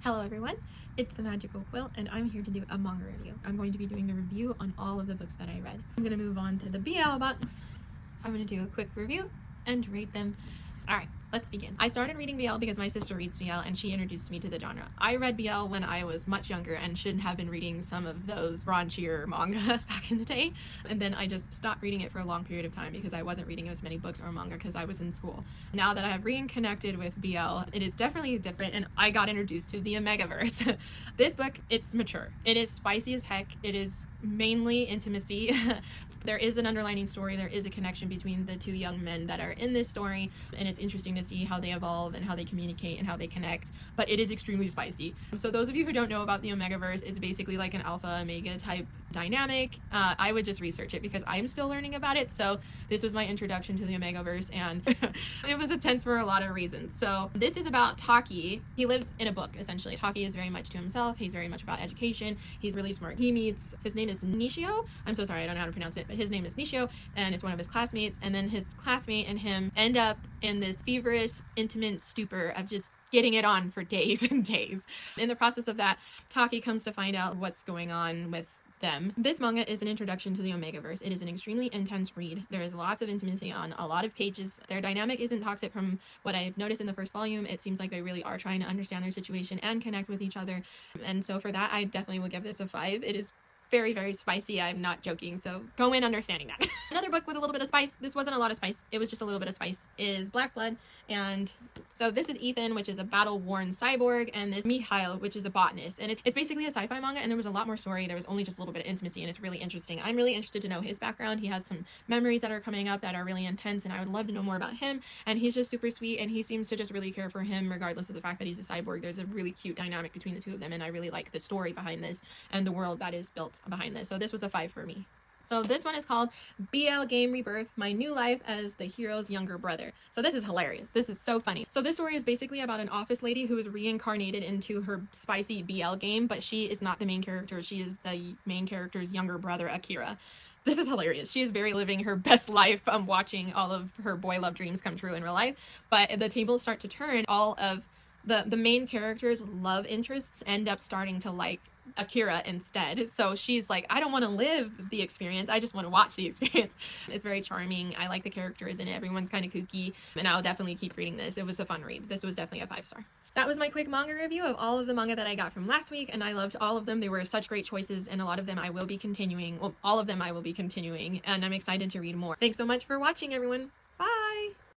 Hello everyone, it's the Magical Quilt and I'm here to do a manga review. I'm going to be doing the review on all of the books that I read. I'm going to move on to the BL books. I'm going to do a quick review and rate them. Alright, let's begin. I started reading BL because my sister reads BL and she introduced me to the genre. I read BL when I was much younger and shouldn't have been reading some of those raunchier manga back in the day. And then I just stopped reading it for a long period of time because I wasn't reading as many books or manga because I was in school. Now that I have reconnected with BL, it is definitely different and I got introduced to the Omegaverse. This book, it's mature. It is spicy as heck. It is mainly intimacy. There is an underlining story, there is a connection between the two young men that are in this story, and it's interesting to see how they evolve and how they communicate and how they connect, but it is extremely spicy. So those of you who don't know about the Omegaverse, it's basically like an alpha omega type dynamic. I would just research it because I'm still learning about it, so this was my introduction to the Omegaverse, and it was intense for a lot of reasons. So this is about Taki. He lives in a book, essentially. Taki is very much to himself, he's very much about education, he's really smart. He meets, his name is Nishio, I'm so sorry, I don't know how to pronounce it, but his name is Nishio, and it's one of his classmates, and then his classmate and him end up in this feverish, intimate stupor of just getting it on for days and days. In the process of that, Taki comes to find out what's going on with them. This manga is an introduction to the Omegaverse. It is an extremely intense read. There is lots of intimacy on a lot of pages. Their dynamic isn't toxic from what I've noticed in the first volume. It seems like they really are trying to understand their situation and connect with each other. And so for that, I definitely will give this a 5. It is very, very spicy. I'm not joking, so go in understanding that. Another book with a little bit of spice, this wasn't a lot of spice, it was just a little bit of spice, is Black Blood. And so this is Ethan, which is a battle-worn cyborg, and this Mikhail, which is a botanist. And it's basically a sci-fi manga, and there was a lot more story. There was only just a little bit of intimacy, and it's really interesting. I'm really interested to know his background. He has some memories that are coming up that are really intense, and I would love to know more about him. And he's just super sweet, and he seems to just really care for him, regardless of the fact that he's a cyborg. There's a really cute dynamic between the two of them, and I really like the story behind this and the world that is built behind this. So this was a 5 for me. So this one is called BL Game Rebirth, My New Life as the Hero's Younger Brother. So this is hilarious. This is so funny. So this story is basically about an office lady who is reincarnated into her spicy BL game, but she is not the main character. She is the main character's younger brother, Akira. This is hilarious. She is very living her best life, watching all of her boy love dreams come true in real life. But the tables start to turn. All of the main character's love interests end up starting to like Akira instead. So she's like, I don't want to live the experience, I just want to watch the experience. It's very charming. I like the characters in it. Everyone's kind of kooky, and I'll definitely keep reading this. It was a fun read. This was definitely a 5-star. That was my quick manga review of all of the manga that I got from last week, and I loved all of them. They were such great choices, and a lot of them I will be continuing. Well, all of them I will be continuing, and I'm excited to read more. Thanks so much for watching, everyone.